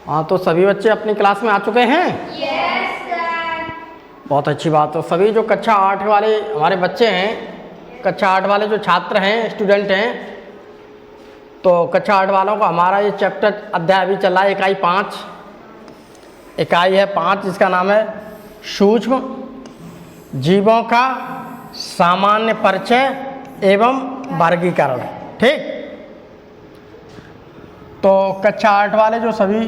हाँ, तो सभी बच्चे अपनी क्लास में आ चुके हैं? Yes sir. बहुत अच्छी बात। तो सभी जो कक्षा 8 वाले हमारे बच्चे हैं, कक्षा 8 वाले जो छात्र हैं, स्टूडेंट हैं, तो कक्षा 8 वालों का हमारा ये चैप्टर अध्याय अभी चल रहा है इकाई 5। इकाई है 5 जिसका नाम है सूक्ष्म जीवों का सामान्य परिचय एवं वर्गीकरण। ठीक, तो कक्षा 8 वाले जो सभी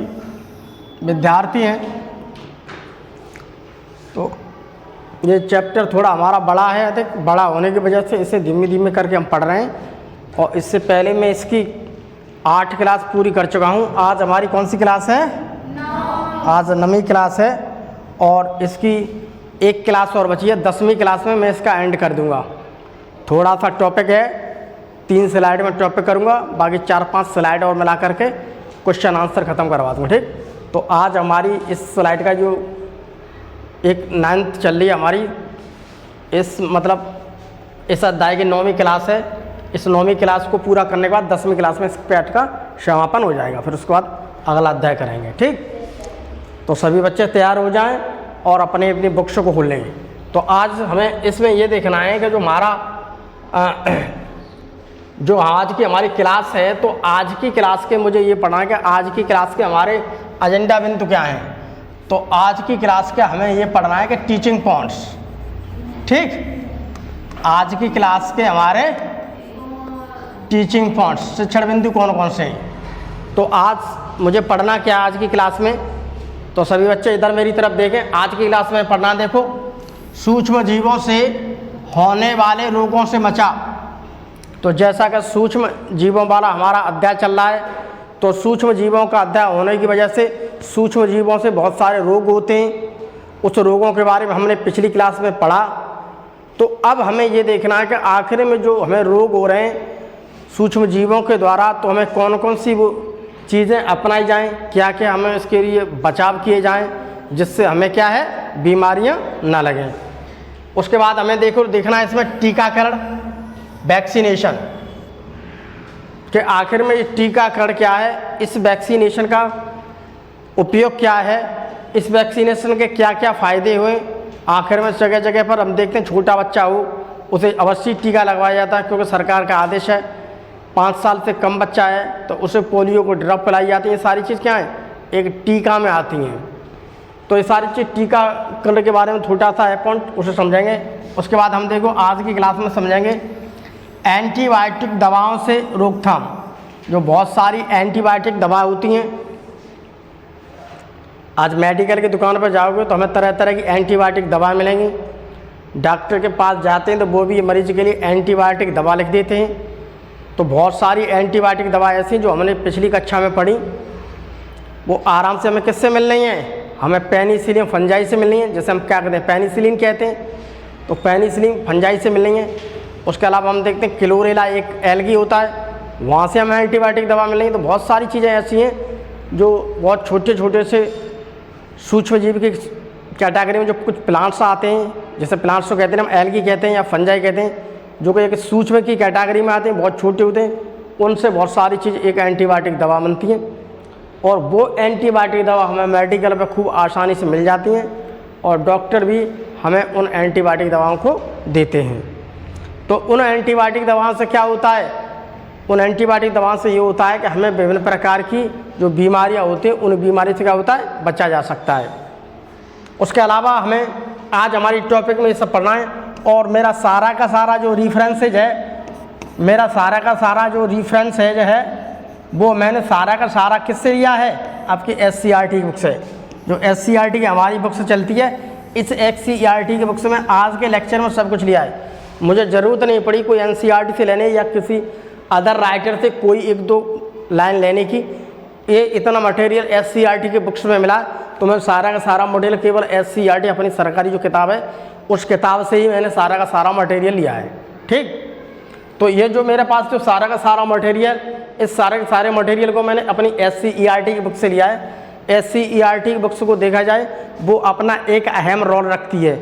विद्यार्थी हैं, तो ये चैप्टर थोड़ा हमारा बड़ा है, अधिक बड़ा होने की वजह से इसे धीमे धीमे करके हम पढ़ रहे हैं। और इससे पहले मैं इसकी 8 क्लास पूरी कर चुका हूँ। आज हमारी कौन सी क्लास है? 9। आज 9वीं क्लास है और इसकी 1 क्लास और बची है। 10वीं क्लास में मैं इसका एंड कर दूँगा। थोड़ा सा टॉपिक है, 3 स्लाइड में टॉपिक करूँगा, बाकी 4-5 स्लाइड और मिला करके क्वेश्चन आंसर ख़त्म करवा दूँगा। ठीक, तो आज हमारी इस स्लाइड का जो एक 9th चल रही है हमारी, इस इस अध्याय की 9वीं क्लास है। इस 9वीं क्लास को पूरा करने के बाद 10वीं क्लास में इस पाठ का समापन हो जाएगा। फिर उसके बाद अगला अध्याय करेंगे। ठीक, तो सभी बच्चे तैयार हो जाएं और अपनी अपनी बुक्स को खोल लेंगे। तो आज हमें इसमें ये देखना है कि जो हमारा जो आज की हमारी क्लास है, तो आज की क्लास के मुझे ये पढ़ना है कि आज की क्लास के हमारे एजेंडा बिंदु क्या हैं। तो आज की क्लास के हमें ये पढ़ना है कि टीचिंग पॉइंट्स। ठीक, आज की क्लास के हमारे टीचिंग पॉइंट्स, शिक्षण बिंदु कौन कौन से हैं। तो आज मुझे पढ़ना क्या आज की क्लास में, तो सभी बच्चे इधर मेरी तरफ देखें। आज की क्लास में पढ़ना, देखो, सूक्ष्म जीवों से होने वाले रोगों से बचाव। तो जैसा कि सूक्ष्म जीवों वाला हमारा अध्याय चल रहा है, तो सूक्ष्म जीवों का अध्याय होने की वजह से सूक्ष्म जीवों से बहुत सारे रोग होते हैं। उस रोगों के बारे में हमने पिछली क्लास में पढ़ा। तो अब हमें ये देखना है कि आखिर में जो हमें रोग हो रहे हैं सूक्ष्म जीवों के द्वारा, तो हमें कौन कौन सी वो चीज़ें अपनाई जाएं, क्या क्या हमें इसके लिए बचाव किए जाएं, जिससे हमें क्या है, बीमारियां ना लगें। उसके बाद हमें देखना है इसमें टीकाकरण, वैक्सीनेशन के आखिर में ये टीकाकरण क्या है, इस वैक्सीनेशन का उपयोग क्या है, इस वैक्सीनेशन के क्या क्या फ़ायदे हुए। आखिर में जगह जगह पर हम देखते हैं छोटा बच्चा हो उसे अवश्य टीका लगवाया जाता है, क्योंकि सरकार का आदेश है 5 साल से कम बच्चा है तो उसे पोलियो को ड्रॉप पिलाई जाती है। ये सारी चीज़ क्या है, एक टीका में आती हैं। तो ये सारी चीज़ टीकाकरण के बारे में छोटा सा है पॉइंट, उसे समझेंगे। उसके बाद हम देखो आज की क्लास में समझेंगे एंटीबायोटिक दवाओं से रोकथाम। जो बहुत सारी एंटीबायोटिक दवा होती हैं, आज मेडिकल की दुकान पर जाओगे तो हमें तरह तरह की एंटीबायोटिक दवा मिलेंगी। डॉक्टर के पास जाते हैं तो वो भी मरीज के लिए एंटीबायोटिक दवा लिख देते हैं। तो बहुत सारी एंटीबायोटिक दवा ऐसी जो हमने पिछली कक्षा में पढ़ी, वो आराम से हमें किससे मिल रही हैं, हमें पेनिसिलिन फंजाई से मिल रही हैं, जैसे हम क्या कहते हैं, पेनिसिलिन कहते हैं। तो पेनिसिलिन फंजाई से मिल रही हैं। उसके अलावा हम देखते हैं क्लोरेला एक एल्गी होता है, वहाँ से हमें एंटीबायोटिक दवा मिल रही है। तो बहुत सारी चीज़ें ऐसी हैं जो बहुत छोटे छोटे से सूक्ष्म जीव की कैटेगरी में जो कुछ प्लांट्स आते हैं, जैसे प्लांट्स को कहते हैं हम एल्गी कहते हैं या फंजाई कहते हैं, जो कि एक सूक्ष्म की कैटेगरी में आते हैं, बहुत छोटे होते हैं। उनसे बहुत सारी चीज़ एक एंटीबायोटिक दवा बनती है और वो एंटीबायोटिक दवा हमें मेडिकल पर खूब आसानी से मिल जाती हैं और डॉक्टर भी हमें उन एंटीबायोटिक दवाओं को देते हैं। तो उन एंटीबायोटिक दवाओं से क्या होता है, उन एंटीबायोटिक दवाओं से ये होता है कि हमें विभिन्न प्रकार की जो बीमारियां होती हैं उन बीमारी से क्या होता है, बचा जा सकता है। उसके अलावा हमें आज हमारी टॉपिक में ये सब पढ़ना है। और मेरा सारा का सारा जो रेफरेंसेज है, मेरा सारा का सारा जो रेफरेंस है जो है, वो मैंने सारा का सारा किससे लिया है, आपकी SCERT की बुक से। जो SCERT की हमारी बुक से चलती है, इस SCERT की बुक से मैं आज के लेक्चर में सब कुछ लिया है। मुझे ज़रूरत नहीं पड़ी कोई NCERT से लेने या किसी अदर राइटर से कोई 1-2 लाइन लेने की। ये इतना मटेरियल SCERT की बुक्स में मिला, तो मैं सारा का सारा मटेरियल केवल SCERT अपनी सरकारी जो किताब है उस किताब से ही मैंने सारा का सारा मटेरियल लिया है। ठीक, तो ये जो मेरे पास जो सारा का सारा मटेरियल, इस सारे के सारे मटेरियल को मैंने अपनी SCERT की बुक से लिया है। SCERT की बुक्स को देखा जाए वो अपना एक अहम रोल रखती है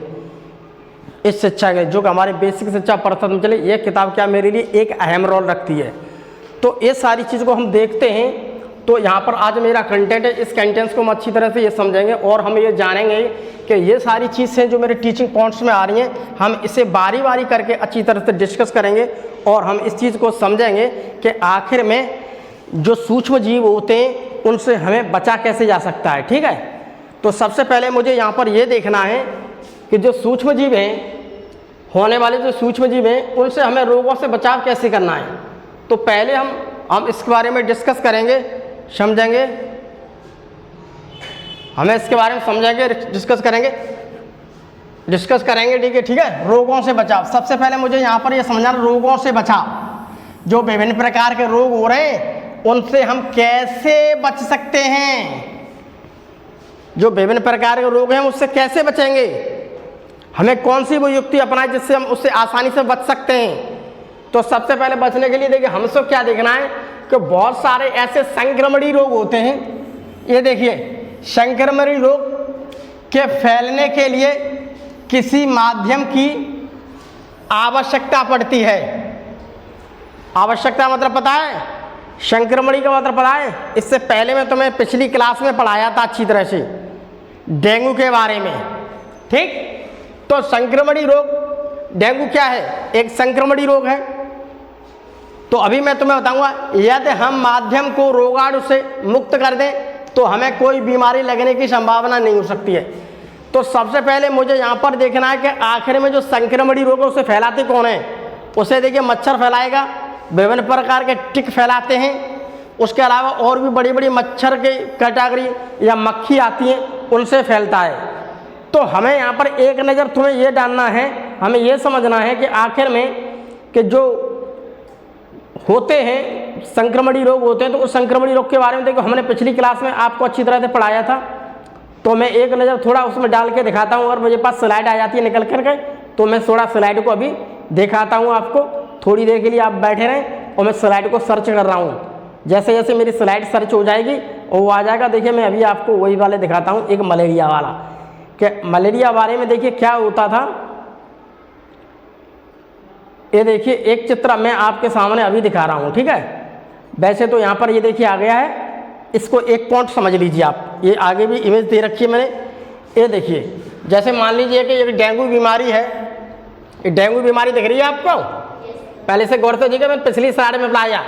इस शिक्षा के, जो कि हमारे बेसिक शिक्षा प्रथम चले, ये किताब क्या मेरे लिए एक अहम रोल रखती है। तो ये सारी चीज़ को हम देखते हैं तो यहाँ पर आज मेरा कंटेंट है, इस कंटेंट्स को हम अच्छी तरह से ये समझेंगे और हम ये जानेंगे कि ये सारी चीज़ें जो मेरे टीचिंग पॉइंट्स में आ रही हैं, हम इसे बारी बारी करके अच्छी तरह से डिस्कस करेंगे और हम इस चीज़ को समझेंगे कि आखिर में जो सूक्ष्म जीव होते हैं उनसे हमें बचा कैसे जा सकता है। ठीक है, तो सबसे पहले मुझे यहाँ पर ये देखना है कि जो सूक्ष्म जीव हैं, होने वाले जो सूक्ष्म जीव हैं, उनसे हमें रोगों से बचाव कैसे करना है। तो पहले हम इसके बारे में डिस्कस करेंगे, समझेंगे, हमें इसके बारे में समझेंगे, डिस्कस करेंगे। ठीक है, रोगों से बचाव। सबसे पहले मुझे यहाँ पर ये समझना, रोगों से बचाव। जो विभिन्न प्रकार के रोग हो रहे हैं उनसे हम कैसे बच सकते हैं। जो विभिन्न प्रकार के रोग हैं उससे कैसे बचेंगे, हमें कौन सी वो युक्ति अपनाएं जिससे हम उससे आसानी से बच सकते हैं। तो सबसे पहले बचने के लिए देखिए हमसे क्या देखना है कि बहुत सारे ऐसे संक्रमणीय रोग होते हैं। ये देखिए, संक्रमणीय रोग के फैलने के लिए किसी माध्यम की आवश्यकता पड़ती है। आवश्यकता मतलब पता है, संक्रमणीय का मतलब पता है। इससे पहले मैं तुम्हें पिछली क्लास में पढ़ाया था अच्छी तरह से डेंगू के बारे में। ठीक, तो संक्रमणीय रोग, डेंगू क्या है, एक संक्रमणीय रोग है। तो अभी मैं तुम्हें बताऊंगा, यदि हम माध्यम को रोगाणु से मुक्त कर दें तो हमें कोई बीमारी लगने की संभावना नहीं हो सकती है। तो सबसे पहले मुझे यहाँ पर देखना है कि आखिर में जो संक्रमणीय रोग है उसे फैलाते कौन है। उसे देखिए मच्छर फैलाएगा, विभिन्न प्रकार के टिक फैलाते हैं, उसके अलावा और भी बड़ी बड़ी मच्छर की कैटेगरी या मक्खी आती हैं, उनसे फैलता है। तो हमें यहाँ पर एक नज़र तुम्हें ये डालना है, हमें ये समझना है कि आखिर में कि जो होते हैं संक्रमणीय रोग होते हैं, तो उस संक्रमणीय रोग के बारे में देखो हमने पिछली क्लास में आपको अच्छी तरह से पढ़ाया था। तो मैं एक नज़र थोड़ा उसमें डाल के दिखाता हूँ, और मुझे पास स्लाइड आ जाती है निकल करके, तो मैं थोड़ा स्लाइड को अभी दिखाता हूँ आपको। थोड़ी देर के लिए आप बैठे रहें और मैं स्लाइड को सर्च कर रहा हूँ। जैसे जैसे मेरी स्लाइड सर्च हो जाएगी और वो आ जाएगा, देखिए मैं अभी आपको वही वाले दिखाता हूँ, एक मलेरिया वाला। कि मलेरिया बारे में देखिए क्या होता था। ये देखिए एक चित्र मैं आपके सामने अभी दिखा रहा हूँ। ठीक है, वैसे तो यहाँ पर ये देखिए आ गया है, इसको एक पॉइंट समझ लीजिए आप। ये आगे भी इमेज दे रखी है मैंने। ये देखिए, जैसे मान लीजिए कि एक डेंगू बीमारी है। ये डेंगू बीमारी दिख रही है आपको, पहले से गौर से देखिए, मैं पिछली स्लाइड में पढ़ाया,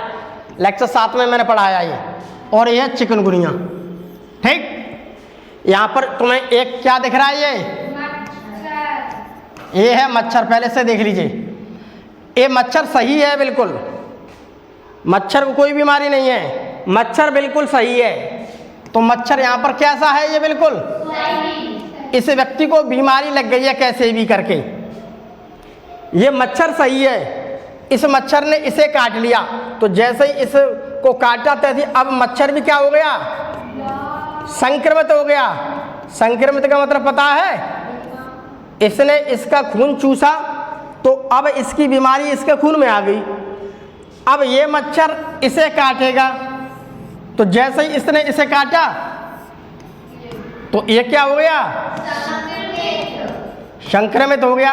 लेक्चर 7 में मैंने पढ़ाया ये। और ये है चिकनगुनिया। ठीक, यहाँ पर तुम्हें एक क्या दिख रहा है, ये है मच्छर। पहले से देख लीजिए, ये मच्छर सही है, बिल्कुल मच्छर को कोई बीमारी नहीं है, मच्छर बिल्कुल सही है। तो मच्छर यहाँ पर कैसा है, ये बिल्कुल इस व्यक्ति को बीमारी लग गई है कैसे भी करके, ये मच्छर सही है। इस मच्छर ने इसे काट लिया, तो जैसे ही इसको काटा तैसे अब मच्छर भी क्या हो गया, संक्रमित हो गया। संक्रमित का मतलब पता है, इसने इसका खून चूसा तो अब इसकी बीमारी इसके खून में आ गई। अब ये मच्छर इसे काटेगा, तो जैसे ही इसने इसे काटा तो ये क्या हो गया, संक्रमित हो गया।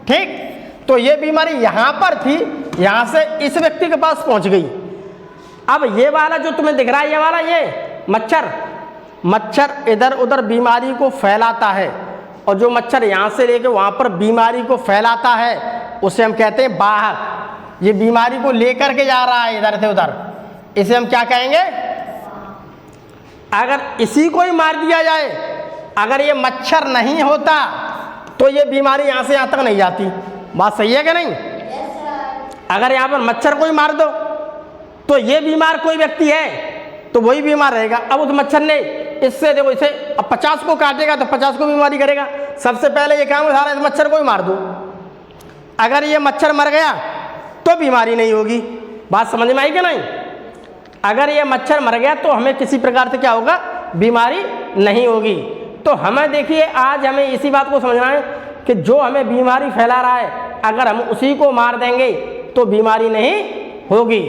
ठीक, तो ये बीमारी यहाँ पर थी, यहाँ से इस व्यक्ति के पास पहुँच गई। अब ये वाला जो तुम्हें दिख रहा है, ये वाला ये मच्छर इधर उधर बीमारी को फैलाता है, और जो मच्छर यहाँ से लेके वहाँ पर बीमारी को फैलाता है उसे हम कहते हैं वाहक। ये बीमारी को लेकर के जा रहा है इधर से उधर, इसे हम क्या कहेंगे। अगर इसी को ही मार दिया जाए, अगर ये मच्छर नहीं होता तो ये बीमारी यहाँ से यहाँ तक नहीं जाती। बात सही है कि नहीं। अगर यहाँ पर मच्छर को ही मार दो तो ये बीमार कोई व्यक्ति है तो वही बीमार रहेगा। अब उस मच्छर ने इससे देखो, इसे अब 50 को काटेगा तो 50 को बीमारी करेगा। सबसे पहले ये काम सारा इस मच्छर को ही मार दो। अगर ये मच्छर मर गया तो बीमारी नहीं होगी। बात समझ में आई कि नहीं। अगर ये मच्छर मर गया तो हमें किसी प्रकार से क्या होगा, बीमारी नहीं होगी। तो हमें देखिए आज हमें इसी बात को समझना है कि जो हमें बीमारी फैला रहा है अगर हम उसी को मार देंगे तो बीमारी नहीं होगी।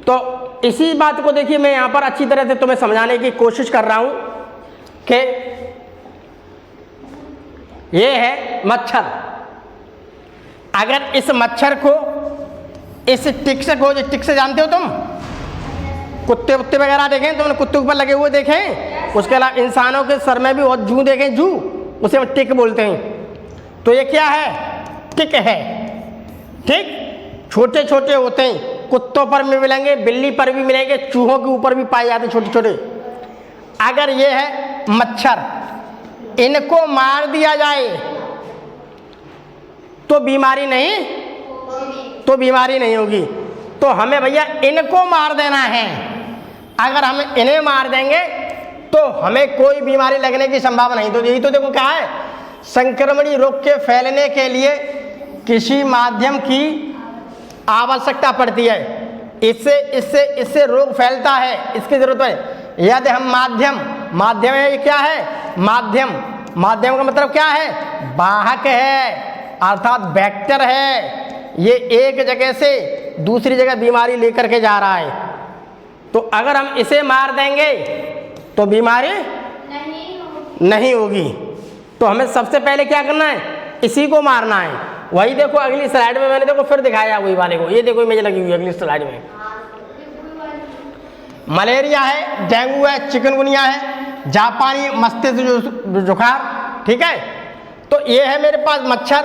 तो इसी बात को देखिए मैं यहाँ पर अच्छी तरह से तुम्हें समझाने की कोशिश कर रहा हूँ कि ये है मच्छर। अगर इस मच्छर को इस टिक से जानते हो तुम, कुत्ते उत्ते वगैरह देखें, तुमने कुत्ते ऊपर लगे हुए देखें? उसके अलावा इंसानों के सर में भी बहुत जू देखें, जू, उसे हम टिक बोलते हैं। तो ये क्या है? टिक है। ठीक, छोटे छोटे होते हैं, कुत्तों पर भी मिलेंगे, बिल्ली पर भी मिलेंगे, चूहों के ऊपर भी पाए जाते हैं छोटे छोटे। अगर ये है मच्छर, इनको मार दिया जाए तो बीमारी नहीं होगी। तो हमें भैया इनको मार देना है। अगर हम इन्हें मार देंगे तो हमें कोई बीमारी लगने की संभावना नहीं। तो यही तो देखो क्या है, संक्रमणीय रोग के फैलने के लिए किसी माध्यम की आवश्यकता पड़ती है। इससे रोग फैलता है, इसकी जरूरत है। यदि हम माध्यम है, ये क्या है? माध्यम का मतलब क्या है? वाहक है, अर्थात वेक्टर है। ये एक जगह से दूसरी जगह बीमारी लेकर के जा रहा है। तो अगर हम इसे मार देंगे तो बीमारी नहीं होगी। तो हमें सबसे पहले क्या करना है? इसी को मारना है। वही देखो अगली स्लाइड में मैंने देखो फिर दिखाया वही वाले को। ये देखो इमेज लगी हुई है अगली स्लाइड में। मलेरिया है, डेंगू है, चिकनगुनिया है, जापानी मस्तिष्क जुखार। ठीक है, तो ये है मेरे पास मच्छर,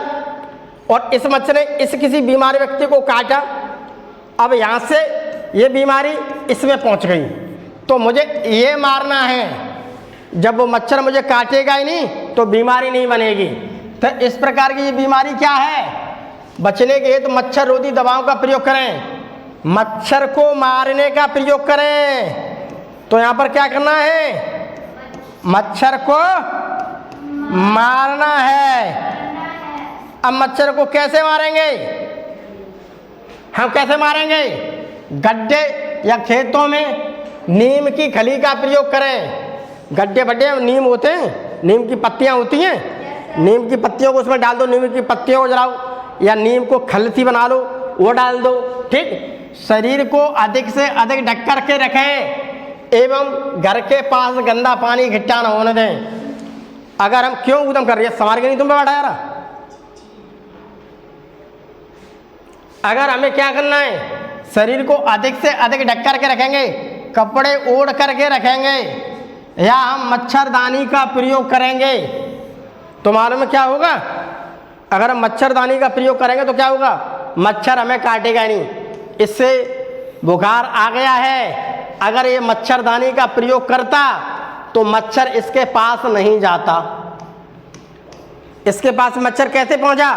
और इस मच्छर ने इस किसी बीमार व्यक्ति को काटा। अब यहाँ से ये बीमारी इसमें पहुँच गई, तो मुझे ये मारना है। जब वो मच्छर मुझे काटेगा ही नहीं तो बीमारी नहीं बनेगी। तो इस प्रकार की ये बीमारी क्या है? बचने के लिए तो मच्छर रोधी दवाओं का प्रयोग करें, मच्छर को मारने का प्रयोग करें। तो यहाँ पर क्या करना है? मच्छर को मारना है। अब मच्छर को कैसे मारेंगे? हम कैसे मारेंगे? गड्ढे या खेतों में नीम की खली का प्रयोग करें। गड्ढे बड्ढे नीम होते हैं, नीम की पत्तियां होती हैं, नीम की पत्तियों को उसमें डाल दो, नीम की पत्तियों को जलाओ, या नीम को खलती बना लो, वो डाल दो। ठीक, शरीर को अधिक से अधिक ढक कर के रखें, एवं घर के पास गंदा पानी इकट्ठा न होने दें। अगर हम क्यों उदम कर रही है, संभाल के नहीं तुम पे बैठा यार। अगर हमें क्या करना है? शरीर को अधिक से अधिक ढक कर के रखेंगे, कपड़े ओढ़ करके रखेंगे, या हम मच्छरदानी का प्रयोग करेंगे, तो मालूम है क्या होगा? अगर हम मच्छरदानी का प्रयोग करेंगे तो क्या होगा? मच्छर हमें काटेगा नहीं। इससे बुखार आ गया है, अगर ये मच्छरदानी का प्रयोग करता तो मच्छर इसके पास नहीं जाता। इसके पास मच्छर कैसे पहुंचा?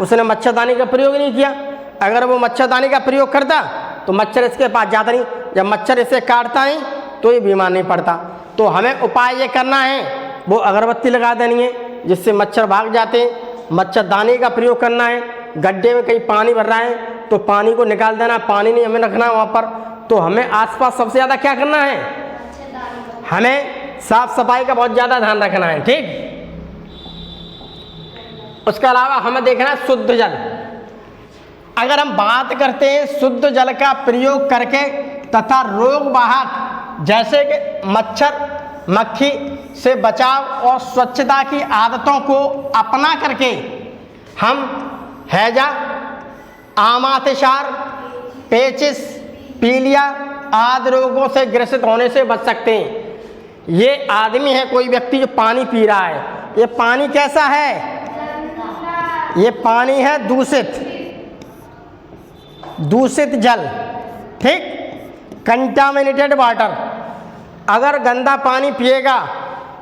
उसने मच्छरदानी का प्रयोग नहीं किया। अगर वो मच्छरदानी का प्रयोग करता तो मच्छर इसके पास जाता नहीं। जब मच्छर इसे काटता है तो ये बीमार नहीं पड़ता। तो हमें उपाय ये करना है, वो अगरबत्ती लगा देनी है जिससे मच्छर भाग जाते हैं। मच्छरदानी का प्रयोग करना है। गड्ढे में कहीं पानी भर रहा है तो पानी को निकाल देना, पानी नहीं हमें रखना वहाँ पर। तो हमें आसपास सबसे ज़्यादा क्या करना है? हमें साफ सफाई का बहुत ज़्यादा ध्यान रखना है। ठीक, उसके अलावा हमें देखना है शुद्ध जल। अगर हम बात करते हैं शुद्ध जल का प्रयोग करके तथा रोग वाहक जैसे कि मच्छर मक्खी से बचाव और स्वच्छता की आदतों को अपना करके हम हैजा, आमातिसार, पेचिस, पीलिया आदि रोगों से ग्रसित होने से बच सकते हैं। ये आदमी है, कोई व्यक्ति जो पानी पी रहा है, ये पानी कैसा है? ये पानी है दूषित जल। ठीक, कंटामिनेटेड वाटर। अगर गंदा पानी पिएगा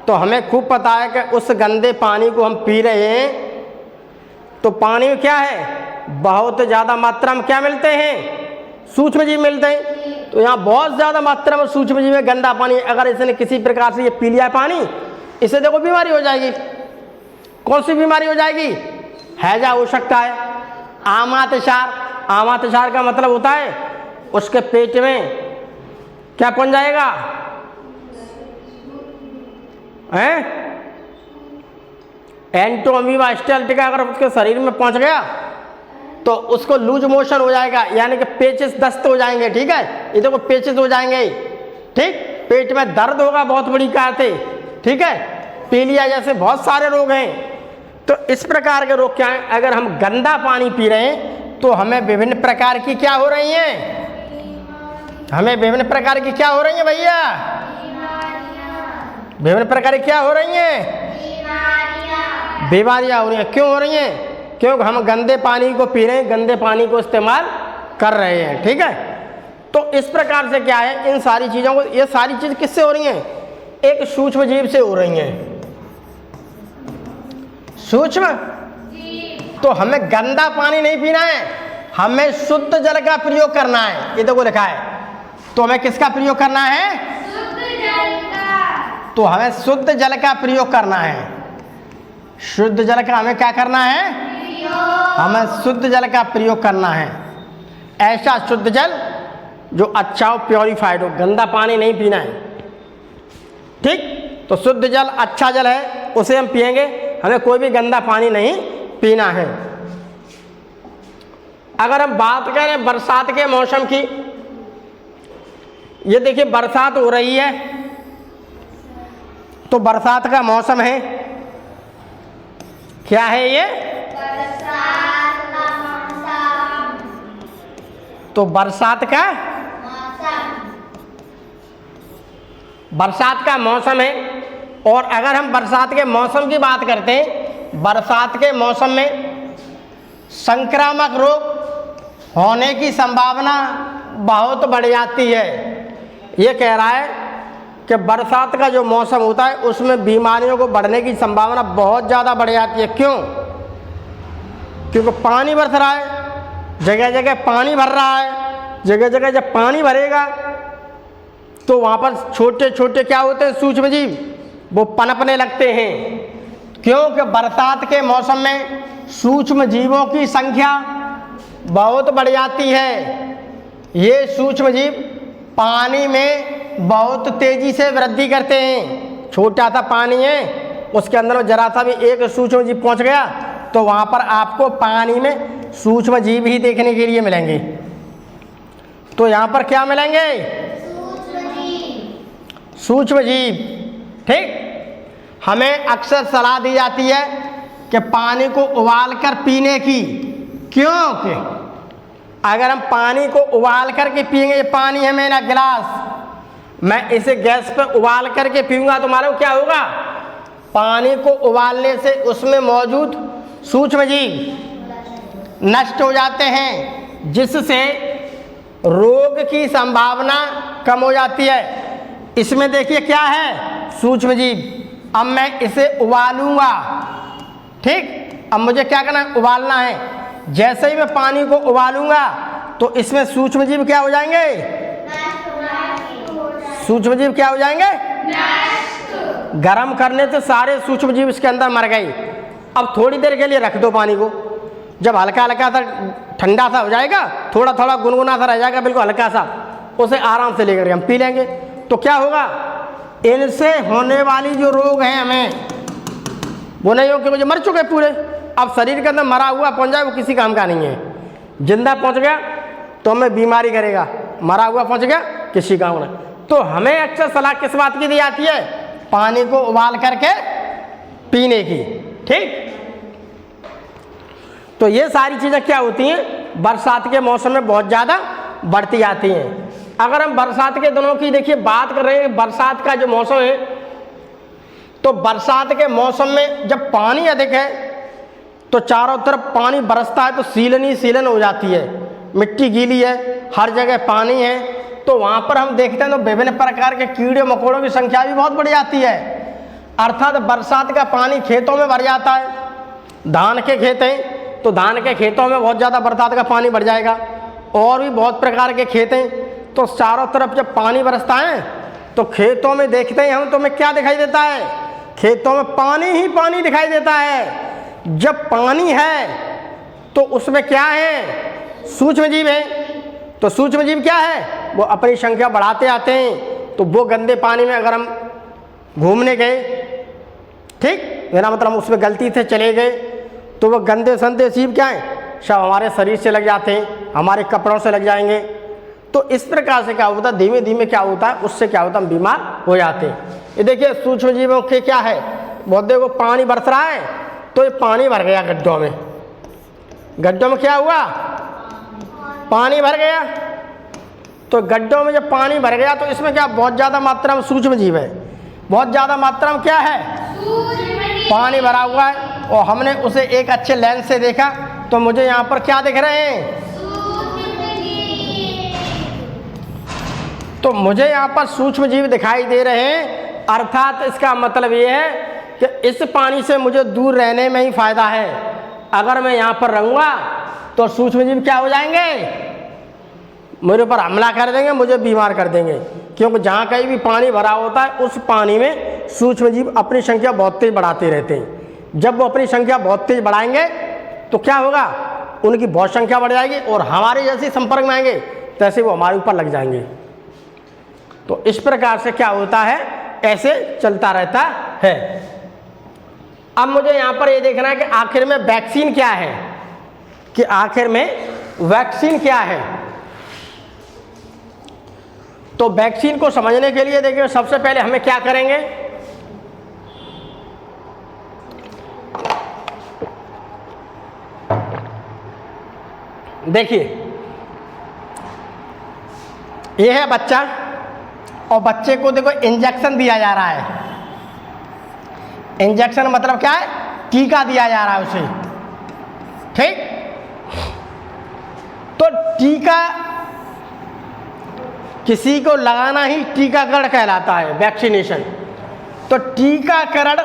तो हमें खूब पता है कि उस गंदे पानी को हम पी रहे हैं तो पानी में क्या है? बहुत ज़्यादा मात्रा में क्या मिलते हैं? सूक्ष्म जीव मिलते हैं। तो यहाँ बहुत ज़्यादा मात्रा में सूक्ष्म जीव है, गंदा पानी। अगर इसने किसी प्रकार से ये पी लिया पानी, इससे देखो बीमारी हो जाएगी। कौन सी बीमारी हो जाएगी? हैजा हो सकता है, आमातिसार का मतलब होता है उसके पेट में क्या पहुंच जाएगा? एंटोअमीबा स्टेल्टिका अगर उसके शरीर में पहुंच गया तो उसको लूज मोशन हो जाएगा, यानी कि पेचिस दस्त हो जाएंगे। ठीक है, ये देखो पेचिस हो जाएंगे। ठीक, पेट में दर्द होगा बहुत बड़ी कारते। ठीक है, पीलिया जैसे बहुत सारे रोग हैं। तो इस प्रकार के रोग क्या हैं? अगर हम गंदा पानी पी रहे हैं तो हमें विभिन्न प्रकार की क्या हो रही हैं? हमें विभिन्न प्रकार की क्या हो रही हैं भैया? विभिन्न प्रकार की क्या हो रही हैं? बीमारियां हो रही हैं। क्यों हो रही हैं? क्योंकि हम गंदे पानी को पी रहे हैं, गंदे पानी को इस्तेमाल कर रहे हैं। ठीक है, तो इस प्रकार से क्या है, इन सारी चीज़ों को, ये सारी चीज़ किससे हो रही हैं? एक सूक्ष्म जीव से हो रही हैं। सूक्ष्म, तो हमें गंदा पानी नहीं पीना है, हमें शुद्ध जल का प्रयोग करना है। ये देखो लिखा है, तो हमें किसका प्रयोग करना है? शुद्ध जल का। तो हमें शुद्ध जल का प्रयोग करना है। शुद्ध जल का हमें क्या करना है? हमें शुद्ध जल का प्रयोग करना है। ऐसा शुद्ध जल जो अच्छा हो, प्योरीफाइड हो, गंदा पानी नहीं पीना है। ठीक, तो शुद्ध जल अच्छा जल है, उसे हम पिएंगे, हमें कोई भी गंदा पानी नहीं पीना है। अगर हम बात करें बरसात के मौसम की, ये देखिए बरसात हो रही है, तो बरसात का मौसम है, क्या है ये? बरसात का मौसम। तो बरसात का मौसम है। और अगर हम बरसात के मौसम की बात करते हैं, बरसात के मौसम में संक्रामक रोग होने की संभावना बहुत बढ़ जाती है। ये कह रहा है कि बरसात का जो मौसम होता है उसमें बीमारियों को बढ़ने की संभावना बहुत ज़्यादा बढ़ जाती है। क्यों? क्योंकि पानी बरस रहा है, जगह जगह पानी भर रहा है। जगह जगह जब पानी भरेगा तो वहाँ पर छोटे छोटे क्या होते हैं? सूक्ष्म जीव, वो पनपने लगते हैं। क्योंकि बरसात के मौसम में सूक्ष्म जीवों की संख्या बहुत बढ़ जाती है। ये सूक्ष्म जीव पानी में बहुत तेजी से वृद्धि करते हैं। छोटा सा पानी है, उसके अंदर जरा सा भी एक सूक्ष्म जीव पहुंच गया तो वहाँ पर आपको पानी में सूक्ष्म जीव ही देखने के लिए मिलेंगे। तो यहाँ पर क्या मिलेंगे? सूक्ष्म जीव। ठीक, हमें अक्सर सलाह दी जाती है कि पानी को उबाल कर पीने की। क्योंकि अगर हम पानी को उबाल करके पिएंगे, ये पानी है मेरा गिलास, मैं इसे गैस पर उबाल करके पीऊंगा तो मालूम क्या होगा? पानी को उबालने से उसमें मौजूद सूक्ष्म जीव नष्ट हो जाते हैं, जिससे रोग की संभावना कम हो जाती है। इसमें देखिए क्या है? सूक्ष्म जीव। अब मैं इसे उबालूंगा। ठीक, अब मुझे क्या करना है? उबालना है। जैसे ही मैं पानी को उबालूंगा तो इसमें सूक्ष्म जीव क्या हो जाएंगे? सूक्ष्म जीव क्या हो जाएंगे? गर्म करने से सारे सूक्ष्म जीव इसके अंदर मर गए। अब थोड़ी देर के लिए रख दो पानी को, जब हल्का हल्का सा ठंडा सा हो जाएगा, थोड़ा थोड़ा गुनगुना सा रह जाएगा, बिल्कुल हल्का सा, उसे आराम से लेकर हम पी लेंगे। तो क्या होगा? इनसे होने वाली जो रोग हैं हमें वो नहीं हो कि मुझे मर चुके पूरे, अब शरीर के अंदर मरा हुआ पहुंच जाए वो किसी काम का नहीं है। जिंदा पहुंच गया तो हमें बीमारी करेगा, मरा हुआ पहुंच गया किसी काम नहीं। तो हमें अक्सर सलाह किस बात की दी जाती है? पानी को उबाल करके पीने की। ठीक, तो ये सारी चीज़ें क्या होती हैं? बरसात के मौसम में बहुत ज़्यादा बढ़ती जाती हैं। अगर हम बरसात के दिनों की देखिए बात कर रहे हैं, बरसात का जो मौसम है, तो बरसात के मौसम में जब पानी अधिक है तो चारों तरफ पानी बरसता है तो सीलन ही सीलन हो जाती है। मिट्टी गीली है, हर जगह पानी है, तो वहाँ पर हम देखते हैं तो विभिन्न प्रकार के कीड़े मकोड़ों की संख्या भी बहुत बढ़ जाती है। अर्थात बरसात का पानी खेतों में भर जाता है। धान के खेत हैं तो धान के खेतों में बहुत ज़्यादा बरसात का पानी भर जाएगा, और भी बहुत प्रकार के खेत हैं। तो चारों तरफ जब पानी बरसता है तो खेतों में देखते हैं हम, तो हमें क्या दिखाई देता है? खेतों में पानी ही पानी दिखाई देता है। जब पानी है तो उसमें क्या है? सूक्ष्म जीव है। तो सूक्ष्म जीव क्या है? वो अपनी संख्या बढ़ाते आते हैं। तो वो गंदे पानी में अगर हम घूमने गए, ठीक, मेरा मतलब उसमें गलती से चले गए, तो वो गंदे संदे जीव क्या हैं? सब हमारे शरीर से लग जाते हैं, हमारे कपड़ों से लग जाएंगे। तो इस प्रकार से क्या होता है? धीमे धीमे क्या होता है? उससे क्या होता है? हम बीमार हो जाते हैं। ये देखिए सूक्ष्म जीवों के क्या है? बहुत देखो पानी बरस रहा है तो ये पानी भर गया गड्ढों में। गड्ढों में क्या हुआ? पानी भर गया। तो गड्ढों में जब पानी भर गया तो इसमें क्या बहुत ज़्यादा मात्रा में सूक्ष्म जीव है, बहुत ज़्यादा मात्रा में क्या है, पानी भरा हुआ है। और हमने उसे एक अच्छे लेंस से देखा तो मुझे यहाँ पर क्या दिख रहे हैं, तो मुझे यहाँ पर सूक्ष्म जीव दिखाई दे रहे हैं। अर्थात इसका मतलब ये है कि इस पानी से मुझे दूर रहने में ही फायदा है। अगर मैं यहाँ पर रहूँगा तो सूक्ष्म जीव क्या हो जाएंगे, मेरे ऊपर हमला कर देंगे, मुझे बीमार कर देंगे। क्योंकि जहाँ कहीं भी पानी भरा होता है उस पानी में सूक्ष्म जीव अपनी संख्या बहुत तेज बढ़ाते रहते हैं। जब वो अपनी संख्या बहुत तेज बढ़ाएंगे तो क्या होगा, उनकी बहुत संख्या बढ़ जाएगी और हमारे जैसे संपर्क में आएंगे तैसे वो हमारे ऊपर लग जाएंगे। तो इस प्रकार से क्या होता है, ऐसे चलता रहता है। अब मुझे यहाँ पर ये देखना है कि आखिर में वैक्सीन क्या है, कि आखिर में वैक्सीन क्या है। तो वैक्सीन को समझने के लिए देखिए सबसे पहले हमें क्या करेंगे, देखिए ये है बच्चा और बच्चे को देखो इंजेक्शन दिया जा रहा है। इंजेक्शन मतलब क्या है, टीका दिया जा रहा है उसे, ठीक। तो टीका किसी को लगाना ही टीकाकरण कहलाता है, वैक्सीनेशन। तो टीकाकरण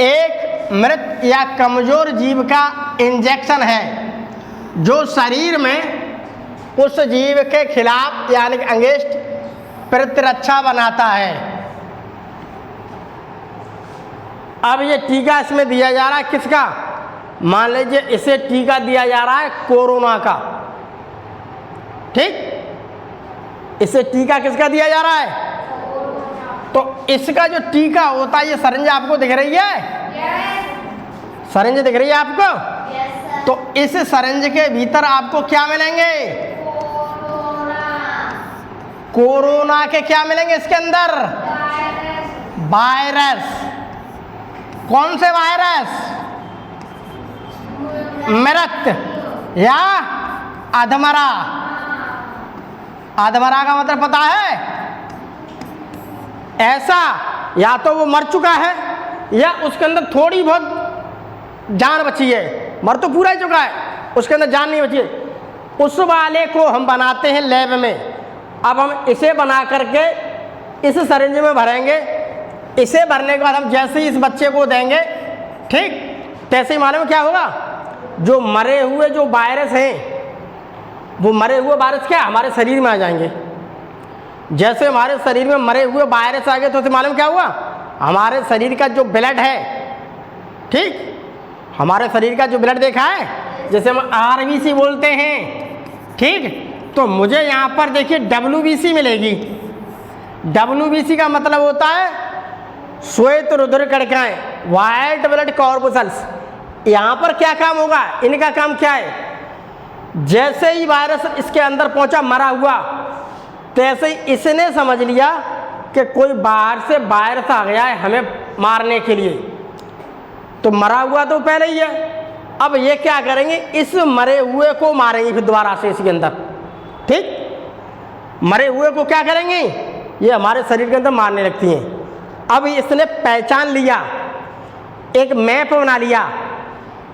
एक मृत या कमजोर जीव का इंजेक्शन है जो शरीर में उस जीव के खिलाफ यानी कि अगेंस्ट प्रतिरक्षा बनाता है। अब ये टीका इसमें दिया जा रहा है किसका, मान लीजिए इसे टीका दिया जा रहा है कोरोना का, ठीक। इसे टीका किसका दिया जा रहा है, तो इसका जो टीका होता है, ये सरिंज आपको दिख रही है, सरिंज दिख रही है आपको। तो इस सरिंज के भीतर आपको क्या मिलेंगे, कोरोना के क्या मिलेंगे इसके अंदर, वायरस। कौन से वायरस, मृत या अधमरा। अधमरा का मतलब पता है, ऐसा या तो वो मर चुका है या उसके अंदर थोड़ी बहुत जान बची है, मर तो पूरा ही चुका है, उसके अंदर जान नहीं बची है। उस वाले को हम बनाते हैं लैब में। अब हम इसे बना करके इस सरिंज में भरेंगे। इसे भरने के बाद हम जैसे ही इस बच्चे को देंगे, ठीक, तैसे ही मालूम क्या होगा, जो मरे हुए जो वायरस हैं, वो मरे हुए वायरस क्या हमारे शरीर में आ जाएंगे। जैसे हमारे शरीर में मरे हुए वायरस आ गए तो उसे मालूम क्या हुआ, हमारे शरीर का जो ब्लड है, ठीक, हमारे शरीर का जो ब्लड देखा है, जैसे हम आरबीसी बोलते हैं, ठीक। तो मुझे यहाँ पर देखिए डब्ल्यूबीसी मिलेगी। डब्ल्यूबीसी का मतलब होता है श्वेत रुधिर कणिकाएं, व्हाइट ब्लड कॉर्पुसल्स। यहाँ पर क्या काम होगा, इनका काम क्या है, जैसे ही वायरस इसके अंदर पहुंचा मरा हुआ, तैसे ही इसने समझ लिया कि कोई बाहर से वायरस आ गया है हमें मारने के लिए। तो मरा हुआ तो पहले ही है, अब ये क्या करेंगे, इस मरे हुए को मारेंगे फिर दोबारा से इसके अंदर, ठीक। मरे हुए को क्या करेंगे, ये हमारे शरीर के अंदर मारने लगती हैं। अब इसने पहचान लिया, एक मैप बना लिया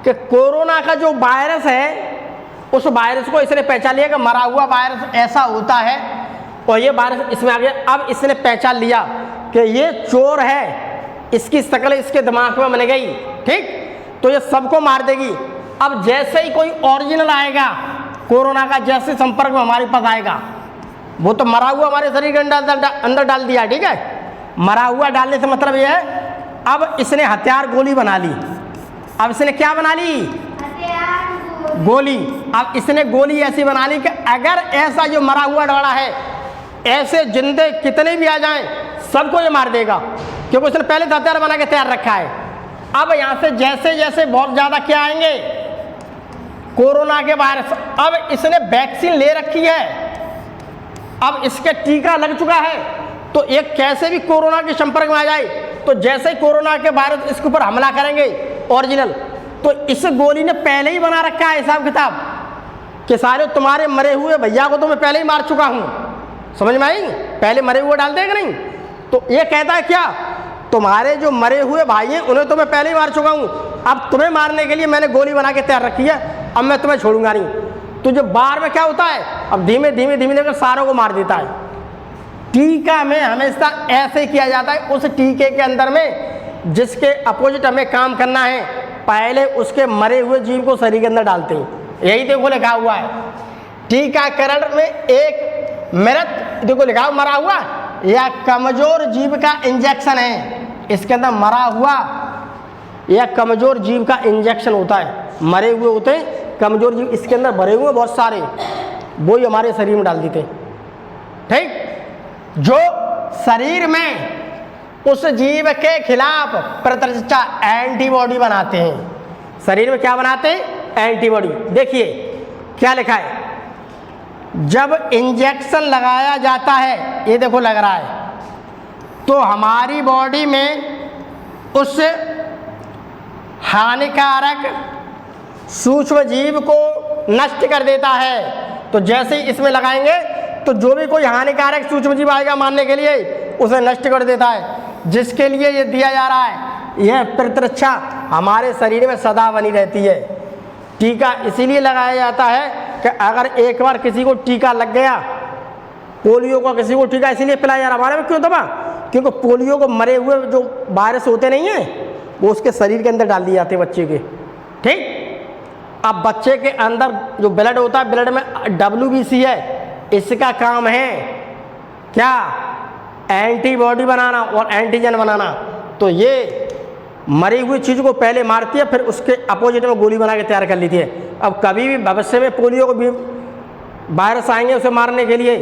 कि कोरोना का जो वायरस है, उस वायरस को इसने पहचान लिया कि मरा हुआ वायरस ऐसा होता है और ये वायरस इसमें आ गया। अब इसने पहचान लिया कि ये चोर है, इसकी शक्ल इसके दिमाग में बन गई, ठीक, तो ये सबको मार देगी। अब जैसे ही कोई ओरिजिनल आएगा कोरोना का, जैसे संपर्क में हमारे पास आएगा, वो तो मरा हुआ हमारे शरीर के अंदर डाल दिया, ठीक है। मरा हुआ डालने से मतलब ये है, अब इसने हथियार गोली बना ली। अब इसने क्या बना ली, गोली। अब इसने गोली ऐसी बना ली कि अगर ऐसा जो मरा हुआ डरा है, ऐसे जिंदे कितने भी आ जाएं सबको ये मार देगा, क्योंकि उसने पहले से हथियार बना के तैयार रखा है। अब यहाँ से जैसे जैसे बहुत ज़्यादा क्या आएंगे, कोरोना के वायरस। अब इसने वैक्सीन ले रखी है, अब इसके टीका लग चुका है, तो एक कैसे भी कोरोना के संपर्क में आ जाए, तो जैसे ही कोरोना के वायरस इसके ऊपर हमला करेंगे ओरिजिनल, तो इस गोली ने पहले ही बना रखा है हिसाब किताब कि सारे तुम्हारे मरे हुए भैया को तो मैं पहले ही मार चुका हूँ, समझ में आई? पहले मरे हुए डालते हैं कि नहीं? तो ये कहता है क्या, तुम्हारे जो मरे हुए भाई हैं उन्हें तो मैं पहले ही मार चुका हूँ, अब तुम्हें मारने के लिए मैंने गोली बना के तैयार रखी है, अब मैं तुम्हें छोड़ूंगा नहीं। तो जो बार में क्या होता है, अब धीमे धीमे धीमे धीमे सारों को मार देता है। टीका में हमेशा ऐसे किया जाता है, उस टीके के अंदर में जिसके अपोजिट हमें काम करना है, पहले उसके मरे हुए जीव को शरीर के अंदर डालते हैं। यही देखो लिखा हुआ है टीकाकरण में एक मृत, देखो लिखा हुआ मरा हुआ या कमजोर जीव का इंजेक्शन है, इसके अंदर मरा हुआ या कमजोर जीव का इंजेक्शन होता है। मरे हुए होते हैं कमजोर जीव, इसके अंदर भरे हुए बहुत सारे, वो ही हमारे शरीर में डाल देते हैं। ठीक, जो शरीर में उस जीव के खिलाफ प्रतिरक्षा एंटीबॉडी बनाते हैं। शरीर में क्या बनाते हैं? एंटीबॉडी। देखिए क्या लिखा है, जब इंजेक्शन लगाया जाता है, ये देखो लग रहा है, तो हमारी बॉडी में उस हानिकारक सूक्ष्म जीव को नष्ट कर देता है। तो जैसे ही इसमें लगाएंगे तो जो भी कोई हानिकारक सूक्ष्म जीव आएगा मारने के लिए, उसे नष्ट कर देता है। जिसके लिए ये दिया जा रहा है, यह प्रतिरक्षा हमारे शरीर में सदा बनी रहती है। टीका इसीलिए लगाया जाता है कि अगर एक बार किसी को टीका लग गया, पोलियो का किसी को टीका इसीलिए पिलाया जा रहा है हमारे में, क्यों दबा, क्योंकि पोलियो को मरे हुए जो वायरस होते नहीं हैं वो उसके शरीर के अंदर डाल दिए जाते हैं बच्चे के। ठीक, अब बच्चे के अंदर जो ब्लड होता है, ब्लड में WBC है, इसका काम है क्या, एंटीबॉडी बनाना और एंटीजन बनाना। तो ये मरी हुई चीज़ को पहले मारती है, फिर उसके अपोजिट में गोली बना के तैयार कर लेती है। अब कभी भी भविष्य में पोलियो को भी वायरस आएंगे उसे मारने के लिए,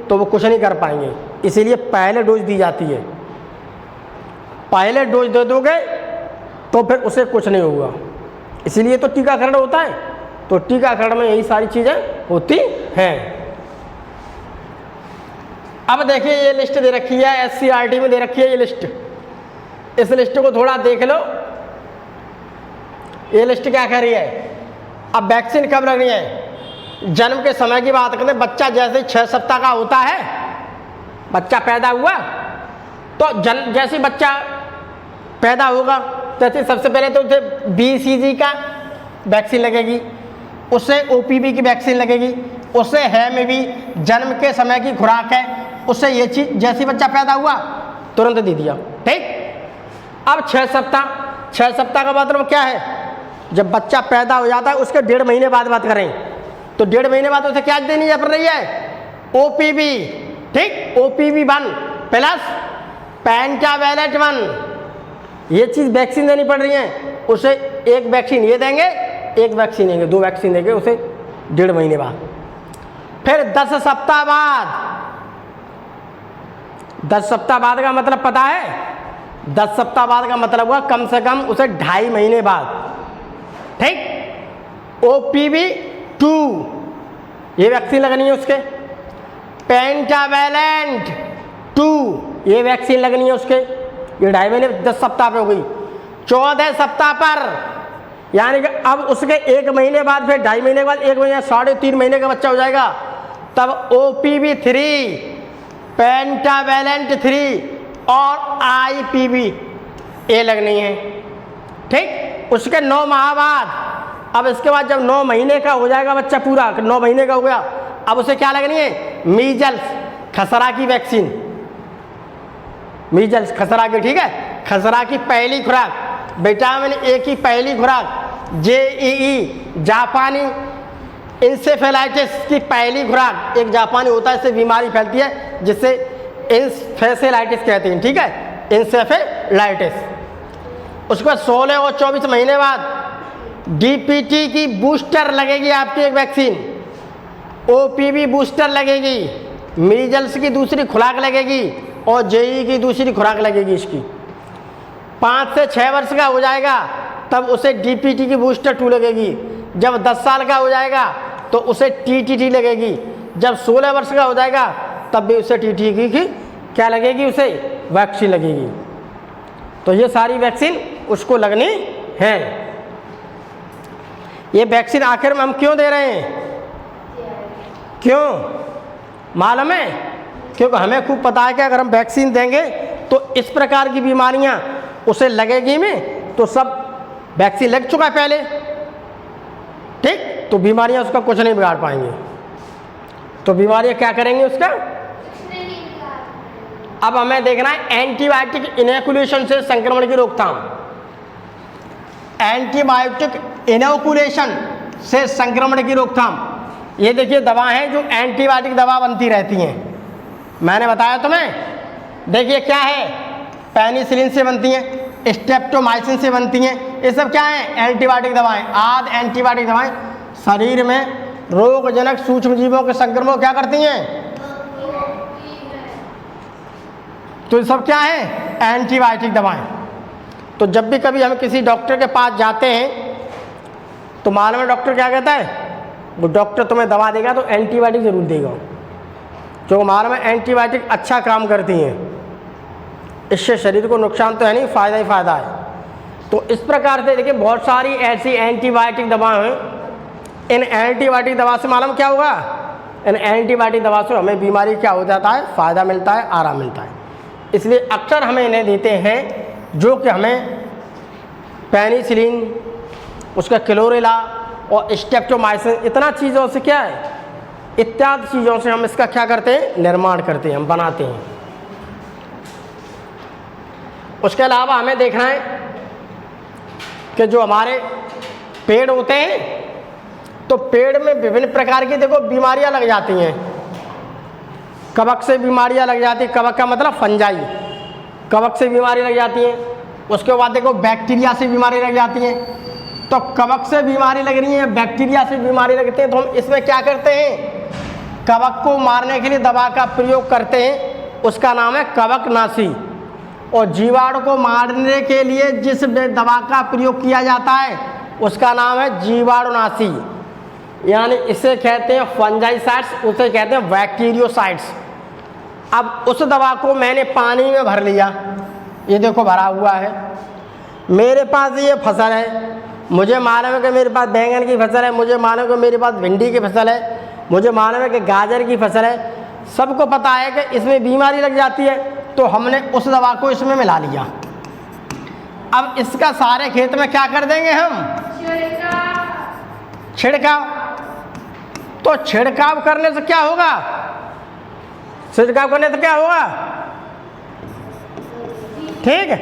तो वो कुछ नहीं कर पाएंगे, इसीलिए पहले डोज दी जाती है। पहले डोज दे दोगे तो फिर उसे कुछ नहीं होगा, इसीलिए तो टीकाकरण होता है। तो टीकाकरण में यही सारी चीज़ें होती हैं। अब देखिए ये लिस्ट दे रखी है, SCRT में दे रखी है ये लिस्ट। इस लिस्ट को थोड़ा देख लो, ये लिस्ट क्या कह रही है। अब वैक्सीन कब लगनी है, जन्म के समय की बात करें, बच्चा जैसे 6 सप्ताह का होता है, बच्चा पैदा हुआ तो जैसे बच्चा पैदा होगा जैसे सबसे पहले तो उसे BCG का वैक्सीन लगेगी, उससे OPV की वैक्सीन लगेगी, उससे HEMV जन्म के समय की खुराक है, उससे ये चीज़ जैसे बच्चा पैदा हुआ तुरंत दे दिया। ठीक, अब 6 सप्ताह का मतलब क्या है, जब बच्चा पैदा हो जाता है उसके 1.5 महीने बाद बात करें तो 1.5 महीने बाद उसे क्या देनी पड़ रही है, OPV। ठीक, OPV 1 प्लस पेंटावेलेंट 1, ये चीज़ वैक्सीन देनी पड़ रही है। उसे एक वैक्सीन ये देंगे, एक वैक्सीन देंगे, 2 वैक्सीन देंगे उसे 1.5 महीने बाद। फिर 10 सप्ताह बाद, 10 सप्ताह बाद का मतलब पता है, 10 सप्ताह बाद का मतलब हुआ कम से कम उसे 2.5 महीने बाद। ठीक, OPV 2 ये वैक्सीन लगनी है उसके, पेंटावेलेंट 2 ये वैक्सीन लगनी है उसके, ये 2.5 महीने 10 सप्ताह पे हो गई। 14 सप्ताह पर यानी कि अब उसके 1 महीने बाद, फिर 2.5 महीने के बाद 1 महीने 3.5 महीने का बच्चा हो जाएगा, तब OPV 3, पेंटावेलेंट 3 और IPV ये लगनी है। ठीक, उसके 9 माह बाद, अब इसके बाद जब 9 महीने का हो जाएगा बच्चा पूरा, 9 महीने का हो गया, अब उसे क्या लगनी है, मीजल्स खसरा की वैक्सीन, मीजल्स खसरा की। ठीक है, खसरा की पहली खुराक, विटामिन A की पहली खुराक, JEE जापानी इंसेफेलाइटिस की पहली खुराक, एक जापानी होता है, इससे बीमारी फैलती है जिससे इंसेफेलाइटिस कहते हैं। ठीक है, इंसेफेलाइटिस। उसके बाद 16 और 24 महीने बाद DPT की बूस्टर लगेगी आपकी एक वैक्सीन, OPV बूस्टर लगेगी, मीजल्स की दूसरी खुराक लगेगी और JEE की दूसरी खुराक लगेगी इसकी। 5 से 6 वर्ष का हो जाएगा तब उसे DPT की बूस्टर 2 लगेगी। जब 10 साल का हो जाएगा तो उसे TTT लगेगी। जब 16 वर्ष का हो जाएगा तब भी उसे TTT की क्या लगेगी, उसे वैक्सीन लगेगी। तो ये सारी वैक्सीन उसको लगनी है। ये वैक्सीन आखिर में हम क्यों दे रहे हैं, क्यों मालूम है? क्योंकि हमें खूब पता है कि अगर हम वैक्सीन देंगे तो इस प्रकार की बीमारियां उसे लगेगी में, तो सब वैक्सीन लग चुका है पहले, ठीक, तो बीमारियां उसका कुछ नहीं बिगाड़ पाएंगी। तो बीमारियां क्या करेंगी उसका? अब हमें देखना है एंटीबायोटिक इनोकुलेशन से संक्रमण की रोकथाम। एंटीबायोटिक इनोकुलेशन से संक्रमण की रोकथाम, ये देखिए दवा है जो एंटीबायोटिक दवा बनती रहती हैं, मैंने बताया तुम्हें। देखिए क्या है, पेनिसिलिन से बनती हैं, स्ट्रेप्टोमाइसिन से बनती हैं, ये सब क्या है? एंटीबायोटिक दवाएं। आदि एंटीबायोटिक दवाएं शरीर में रोगजनक सूक्ष्म जीवों के संक्रमण को क्या करती हैं? तो ये सब क्या है? एंटीबायोटिक दवाएं। तो जब भी कभी हम किसी डॉक्टर के पास जाते हैं तो मालूम है डॉक्टर क्या कहता है? वो डॉक्टर तुम्हें दवा देगा तो एंटीबायोटिक ज़रूर देगा, जो मालूम है एंटीबायोटिक अच्छा काम करती हैं, इससे शरीर को नुकसान तो है नहीं, फ़ायदा ही फ़ायदा है। तो इस प्रकार से देखिए बहुत सारी ऐसी एंटीबायोटिक दवाएं हैं। इन एंटीबायोटिक दवा से मालूम क्या होगा? इन एंटीबायोटिक दवा से हमें बीमारी क्या हो जाता है? फ़ायदा मिलता है, आराम मिलता है। इसलिए अक्सर हमें इन्हें देते हैं, जो कि हमें पेनिसिलिन, उसका क्लोरेला और स्ट्रेप्टोमाइसिन, इतना चीज़ों से क्या है, इत्यादि चीज़ों से हम इसका क्या करते हैं? निर्माण करते हैं, हम बनाते हैं। उसके अलावा हमें देखना है कि जो हमारे पेड़ होते हैं, तो पेड़ में विभिन्न प्रकार की देखो बीमारियां लग जाती हैं। कवक से बीमारियां लग जाती है, कवक का मतलब फंजाई, कवक से बीमारी लग जाती है। उसके बाद देखो बैक्टीरिया से बीमारी लग जाती है। तो कवक से बीमारी लग रही है, बैक्टीरिया से बीमारी लगती है, तो हम इसमें क्या करते हैं? कवक को मारने के लिए दवा का प्रयोग करते हैं, उसका नाम है कवकनाशी। और जीवाणु को मारने के लिए जिस दवा का प्रयोग किया जाता है उसका नाम है जीवाणुनाशी, यानी इसे कहते हैं फंजाइसाइड्स, उसे कहते हैं बैक्टीरियोसाइड्स। अब उस दवा को मैंने पानी में भर लिया, ये देखो भरा हुआ है, मेरे पास ये फसल है, मुझे मालूम है कि मेरे पास बैंगन की फसल है, मुझे मालूम है कि मेरे पास भिंडी की फसल है, मुझे मालूम है कि गाजर की फसल है, सबको पता है कि इसमें बीमारी लग जाती है, तो हमने उस दवा को इसमें मिला लिया। अब इसका सारे खेत में क्या कर देंगे हम? छिड़काव। तो छिड़काव करने से क्या होगा? छिड़काव करने से क्या होगा? ठीक है,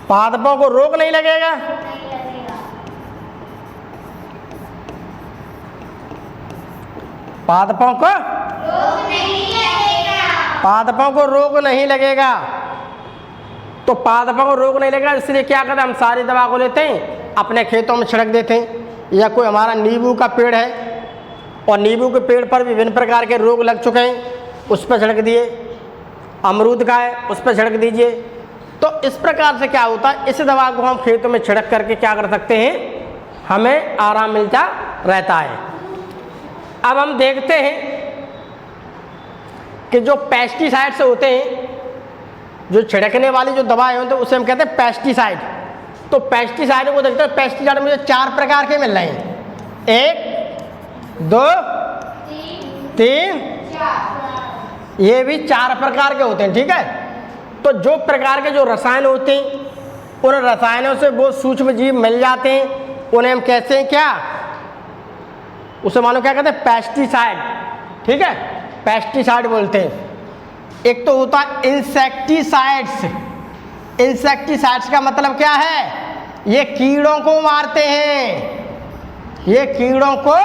पादपों को रोग नहीं लगेगा, पादपों को रोग नहीं लगेगा। तो पादपों को रोग नहीं लगेगा, इसलिए क्या करते हैं? हम सारी दवा को लेते हैं, अपने खेतों में छिड़क देते हैं। या कोई हमारा नींबू का पेड़ है और नींबू के पेड़ पर विभिन्न प्रकार के रोग लग चुके हैं, उस पर छिड़क दिए। अमरूद का है, उस पर छिड़क दीजिए। तो इस प्रकार से क्या होता है, इस दवा को हम खेतों में छिड़क करके क्या कर सकते हैं? हमें आराम मिलता रहता है। अब हम देखते हैं कि जो पेस्टिसाइड्स होते हैं, जो छिड़कने वाली जो दवाएं होती हैं, उसे हम कहते हैं पेस्टिसाइड। तो पेस्टिसाइड को देखते हैं, पेस्टिसाइड मुझे 4 प्रकार के मिल रहे हैं, 1 2 3 ये भी 4 प्रकार के होते हैं, ठीक है। तो जो प्रकार के जो रसायन होते हैं, उन रसायनों से वो सूक्ष्म जीव मिल जाते हैं, उन्हें हम कहते हैं क्या? उसे मानो क्या कहते हैं? पेस्टिसाइड, ठीक है, पेस्टिसाइड बोलते हैं। एक तो होता है इंसेक्टिसाइड्स। इंसेक्टिसाइड्स का मतलब क्या है? ये कीड़ों को मारते हैं, ये कीड़ों को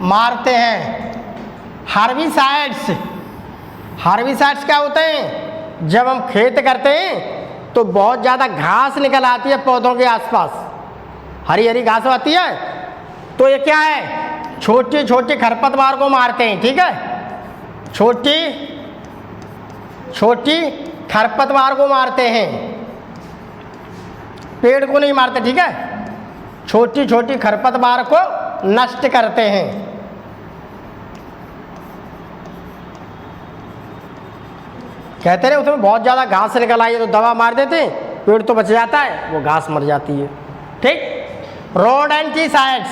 मारते हैं। हार्बिसाइड्स, हार्बिसाइड्स क्या होते हैं? जब हम खेत करते हैं तो बहुत ज़्यादा घास निकल आती है पौधों के आसपास, हरी हरी घास आती है, तो ये क्या है? छोटी छोटी खरपतवार को मारते हैं, ठीक है, छोटी छोटी खरपतवार को मारते हैं, पेड़ को नहीं मारते, ठीक है, छोटी छोटी खरपतवार को नष्ट करते हैं। कहते हैं उसमें बहुत ज़्यादा घास निकल आई है तो दवा मार देते हैं, पेड़ तो बच जाता है, वो घास मर जाती है, ठीक। रोडेंटिसाइड्स,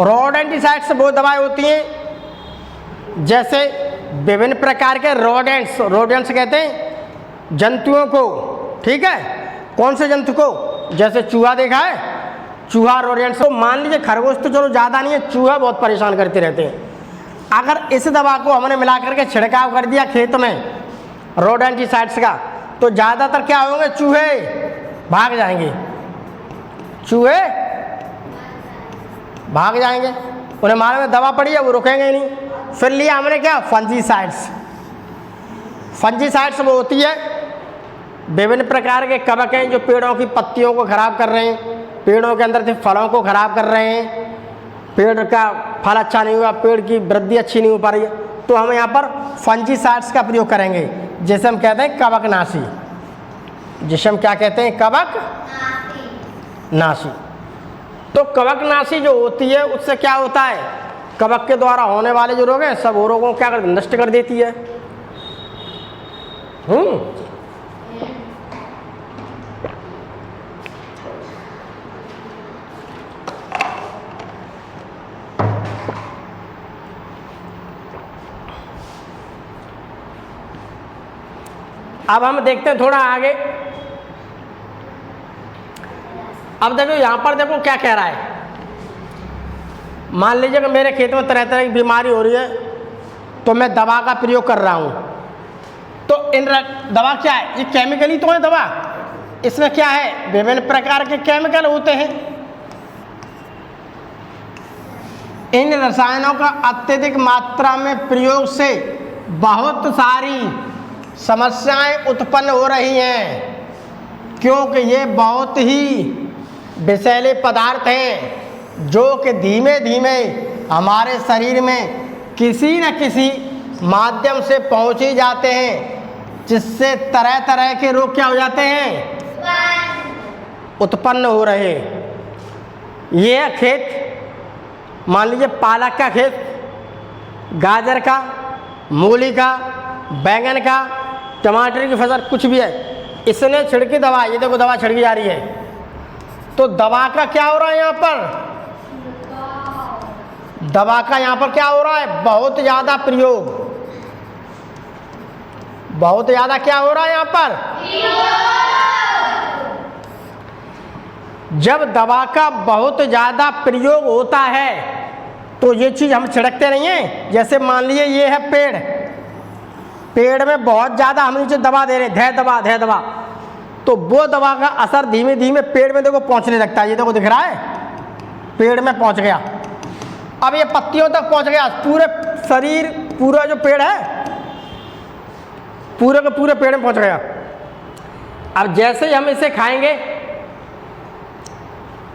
रोडेंटिसाइड्स वो दवाएं होती हैं जैसे विभिन्न प्रकार के रोडेंट्स कहते हैं जंतुओं को, ठीक है। कौन से जंतु को? जैसे चूहा देखा है, चूहा रोडेंट्स को। मान लीजिए खरगोश तो चलो ज़्यादा नहीं है, चूहा बहुत परेशान करते रहते हैं। अगर इस दवा को हमने मिला करके छिड़काव कर दिया खेत में रोडेंटिसाइड्स का, तो ज़्यादातर क्या होंगे? चूहे भाग जाएंगे, चूहे भाग जाएंगे। उन्हें मालूम है दवा पड़ी है, वो रुकेंगे ही नहीं। फिर लिया हमने क्या? फंजीसाइड्स। फंजीसाइड्स वो होती है विभिन्न प्रकार के कवक हैं जो पेड़ों की पत्तियों को खराब कर रहे हैं, पेड़ों के अंदर से फलों को खराब कर रहे हैं, पेड़ का फल अच्छा नहीं हुआ, पेड़ की वृद्धि अच्छी नहीं हो पा रही है, तो हम यहाँ पर फंजीसाइड्स का प्रयोग करेंगे, जैसे हम कहते हैं कवकनाशी, जिसे हम क्या कहते हैं? कवकनाशी। तो कवकनाशी जो होती है उससे क्या होता है? कवक के द्वारा होने वाले जो रोग हैं सब वो रोगों को क्या कर नष्ट कर देती है। अब हम देखते हैं थोड़ा आगे। अब देखो यहाँ पर देखो क्या कह रहा है। मान लीजिए कि मेरे खेत में तरह तरह की बीमारी हो रही है, तो मैं दवा का प्रयोग कर रहा हूँ। तो इन दवा क्या है? ये केमिकल ही तो है दवा। इसमें क्या है? विभिन्न प्रकार के केमिकल होते हैं। इन रसायनों का अत्यधिक मात्रा में प्रयोग से बहुत सारी समस्याएं उत्पन्न हो रही हैं, क्योंकि ये बहुत ही विषैले पदार्थ हैं जो कि धीमे धीमे हमारे शरीर में किसी न किसी माध्यम से पहुंच ही जाते हैं, जिससे तरह तरह के रोग क्या हो जाते हैं? उत्पन्न हो रहे। ये खेत मान लीजिए पालक का खेत, गाजर का, मूली का, बैंगन का, टमाटर की फसल, कुछ भी है, इसने छिड़की दवा, ये देखो दवा छिड़की जा रही है। तो दवा का क्या हो रहा है यहाँ पर? दवा का यहाँ पर क्या हो रहा है? बहुत ज़्यादा प्रयोग, बहुत ज़्यादा क्या हो रहा है यहाँ पर? जब दवा का बहुत ज़्यादा प्रयोग होता है तो ये चीज़ हम छिड़कते नहीं हैं। जैसे मान लीजिए ये है पेड़, पेड़ में बहुत ज़्यादा हम नीचे दवा दे रहे हैं, धै दवा, तो वो दवा का असर धीमे धीमे पेड़ में देखो पहुंचने लगता है। ये देखो दिख रहा है, पेड़ में पहुंच गया। अब ये पत्तियों तक पहुंच गया, पूरे शरीर, पूरा जो पेड़ है पूरे के पूरे पेड़ में पहुंच गया। अब जैसे ही हम इसे खाएंगे,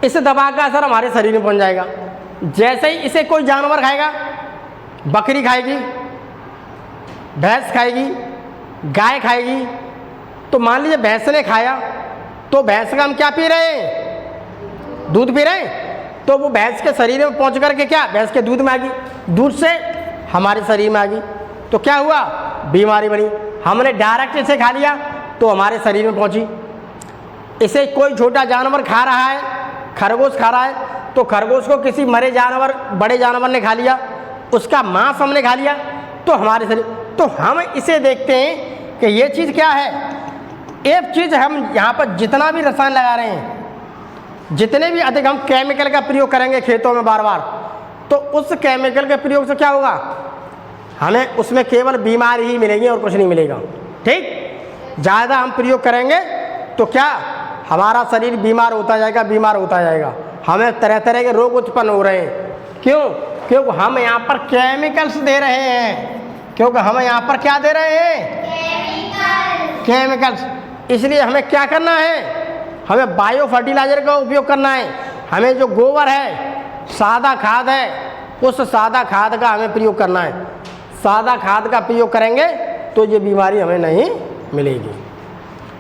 इस दवा का असर हमारे शरीर में पहुंच जाएगा। जैसे ही इसे कोई जानवर खाएगा, बकरी खाएगी, भैंस खाएगी, गाय खाएगी, तो मान लीजिए भैंस ने खाया, तो भैंस का हम क्या पी रहे हैं? दूध पी रहे हैं। तो वो भैंस के शरीर में पहुंच करके क्या? भैंस के दूध में आ गई, दूध से हमारे शरीर में आ गई, तो क्या हुआ? बीमारी बढ़ी। हमने डायरेक्ट इसे खा लिया तो हमारे शरीर में पहुंची। इसे कोई छोटा जानवर खा रहा है, खरगोश खा रहा है, तो खरगोश को किसी मरे जानवर, बड़े जानवर ने खा लिया, उसका मांस हमने खा लिया, तो हमारे शरीर, तो हम इसे देखते हैं कि ये चीज़ क्या है। एक चीज़ हम यहाँ पर जितना भी रसायन लगा रहे हैं, जितने भी अधिक हम केमिकल का प्रयोग करेंगे खेतों में बार बार, तो उस केमिकल के प्रयोग से क्या होगा? हमें उसमें केवल बीमारी ही मिलेगी और कुछ नहीं मिलेगा। ठीक, ज़्यादा हम प्रयोग करेंगे तो क्या? हमारा शरीर बीमार होता जाएगा, बीमार होता जाएगा, हमें तरह तरह के रोग उत्पन्न हो रहे हैं। क्यों? क्योंकि हम यहाँ पर केमिकल्स दे रहे हैं। क्योंकि हम यहाँ पर क्या दे रहे हैं? केमिकल्स। इसलिए हमें क्या करना है? हमें बायो फर्टिलाइजर का उपयोग करना है। हमें जो गोबर है, सादा खाद है, उस सादा खाद का हमें प्रयोग करना है। सादा खाद का प्रयोग करेंगे तो ये बीमारी हमें नहीं मिलेगी।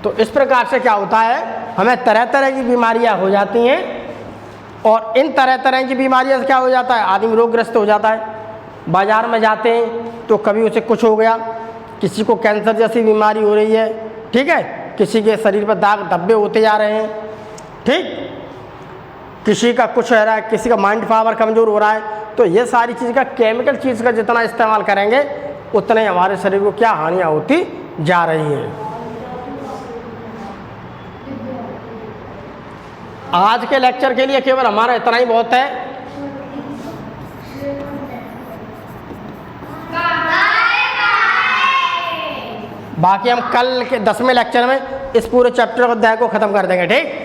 तो इस प्रकार से क्या होता है, हमें तरह तरह की बीमारियां हो जाती हैं, और इन तरह तरह की बीमारियों से क्या हो जाता है? आदमी रोगग्रस्त हो जाता है। बाज़ार में जाते हैं तो कभी उसे कुछ हो गया, किसी को कैंसर जैसी बीमारी हो रही है, ठीक है, किसी के शरीर पर दाग धब्बे होते जा रहे हैं, ठीक। किसी का कुछ हो रहा है, किसी का माइंड पावर कमज़ोर हो रहा है, तो ये सारी चीज़ का केमिकल चीज़ का जितना इस्तेमाल करेंगे उतने हमारे शरीर को क्या हानियाँ होती जा रही हैं। आज के लेक्चर के लिए केवल हमारा इतना ही बहुत है। बाकी हम कल के 10वें लेक्चर में इस पूरे चैप्टर को अध्याय को ख़त्म कर देंगे, ठीक।